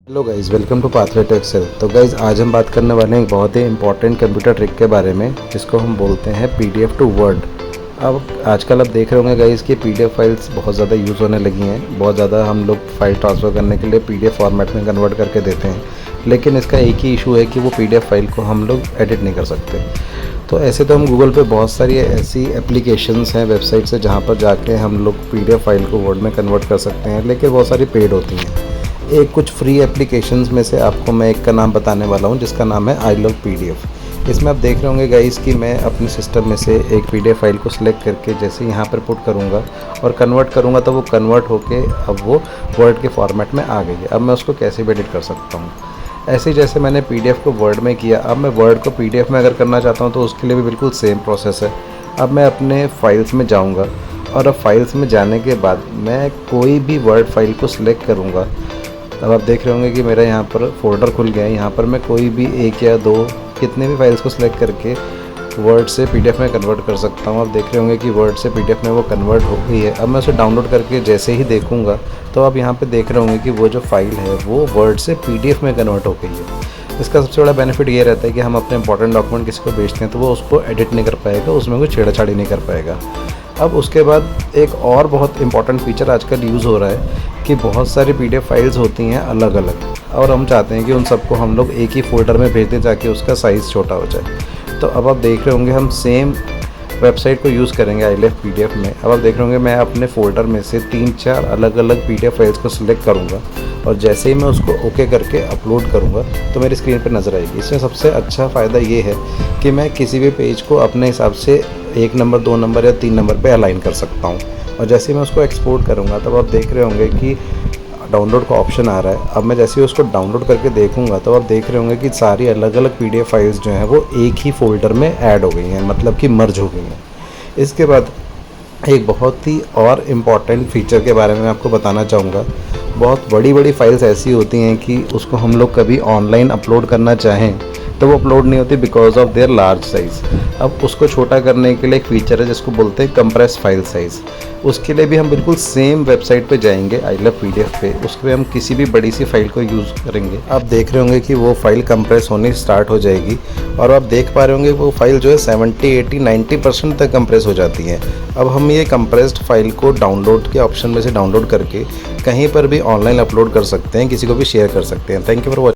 Hello guys, welcome to pathway to excel. तो guys आज हम बात करने वाले हैं एक बहुत ही इंपॉर्टेंट कंप्यूटर ट्रिक के बारे में जिसको हम बोलते हैं पीडीएफ टू वर्ड। अब आजकल आप देख रहे होंगे गाइज़ कि पीडीएफ फाइल्स बहुत ज़्यादा यूज़ होने लगी हैं। बहुत ज़्यादा हम लोग फाइल ट्रांसफ़र करने के लिए पीडीएफ फॉर्मेट में कन्वर्ट करके देते हैं, लेकिन इसका एक ही इशू है कि वो पीडीएफ फाइल को हम लोग एडिट नहीं कर सकते। तो ऐसे तो हम गूगल पे बहुत सारी ऐसी एप्लीकेशंस हैं, वेबसाइट्स हैं जहाँ पर जाके हम लोग पीडीएफ फाइल को वर्ड में कन्वर्ट कर सकते हैं, लेकिन बहुत सारी पेड होती हैं। एक कुछ फ्री एप्लीकेशंस में से आपको मैं एक का नाम बताने वाला हूँ जिसका नाम है आई लव पीडीएफ। इसमें आप देख रहे होंगे गाइस कि मैं अपने सिस्टम में से एक पीडीएफ फाइल को सिलेक्ट करके जैसे यहाँ पर पुट करूँगा और कन्वर्ट करूँगा तो वो कन्वर्ट होके अब वो वर्ड के फॉर्मेट में आ गई है। अब मैं उसको कैसे भी एडिट कर सकता हूँ। ऐसे ही जैसे मैंने पीडीएफ को वर्ड में किया, अब मैं वर्ड को पीडीएफ में अगर करना चाहता हूँ तो उसके लिए भी बिल्कुल सेम प्रोसेस है। अब मैं अपने फाइल्स में जाऊँगा और अब फाइल्स में जाने के बाद मैं कोई भी वर्ड फाइल को सिलेक्ट करूँगा। अब आप देख रहे होंगे कि मेरा यहाँ पर फोल्डर खुल गया है। यहाँ पर मैं कोई भी एक या दो कितने भी फाइल्स को सिलेक्ट करके वर्ड से पीडीएफ में कन्वर्ट कर सकता हूँ। आप देख रहे होंगे कि वर्ड से पीडीएफ में वो कन्वर्ट हो गई है। अब मैं उसे डाउनलोड करके जैसे ही देखूँगा तो आप यहाँ पे देख रहे होंगे कि वो जो फाइल है वो वर्ड से पीडीएफ में कन्वर्ट हो गई है। इसका सबसे बड़ा बेनिफिट ये रहता है कि हम अपने इंपॉर्टेंट डॉक्यूमेंट किसी को भेजते हैं तो वो उसको एडिट नहीं कर पाएगा, उसमें कोई छेड़छाड़ी नहीं कर पाएगा। अब उसके बाद एक और बहुत इंपॉर्टेंट फीचर आजकल यूज़ हो रहा है कि बहुत सारी पीडीएफ फाइल्स होती हैं अलग अलग, और हम चाहते हैं कि उन सबको हम लोग एक ही फोल्डर में भेज दें ताकि उसका साइज़ छोटा हो जाए। तो अब आप देख रहे होंगे हम सेम वेबसाइट को यूज़ करेंगे आई लव पीडीएफ में। अब आप देख रहे होंगे मैं अपने फ़ोल्डर में से 3-4 अलग अलग पीडीएफ फाइल्स को सिलेक्ट करूँगा और जैसे ही मैं उसको ओके करके अपलोड करूँगा तो मेरी स्क्रीन पर नज़र आएगी। इसमें सबसे अच्छा फ़ायदा ये है कि मैं किसी भी पेज को अपने हिसाब से 1 नंबर, 2 नंबर या 3 नंबर पे अलाइन कर सकता हूँ। और जैसे ही मैं उसको एक्सपोर्ट करूँगा तब आप देख रहे होंगे कि डाउनलोड का ऑप्शन आ रहा है। अब मैं जैसे ही उसको डाउनलोड करके देखूँगा तो आप देख रहे होंगे कि सारी अलग अलग पीडीएफ फाइल्स जो हैं वो एक ही फोल्डर में ऐड हो गई हैं, मतलब कि मर्ज हो गई हैं। इसके बाद एक बहुत ही और इम्पॉर्टेंट फीचर के बारे में मैं आपको बताना चाहूँगा। बहुत बड़ी बड़ी फाइल्स ऐसी होती हैं कि उसको हम लोग कभी ऑनलाइन अपलोड करना चाहें तो वो अपलोड नहीं होती because of their large size. अब उसको छोटा करने के लिए एक फ़ीचर है जिसको बोलते हैं कंप्रेस फाइल साइज़। उसके लिए भी हम बिल्कुल सेम वेबसाइट पे जाएंगे आई लव पीडीएफ पे, उस पर हम किसी भी बड़ी सी फाइल को यूज़ करेंगे। आप देख रहे होंगे कि वो फाइल कंप्रेस होने स्टार्ट हो जाएगी और आप देख पा रहे होंगे वो फाइल जो है 70, 80, 90% तक कंप्रेस हो जाती है। अब हम ये कंप्रेस्ड फाइल को डाउनलोड के ऑप्शन में से डाउनलोड करके कहीं पर भी ऑनलाइन अपलोड कर सकते हैं, किसी को भी शेयर कर सकते हैं। Thank you for watching.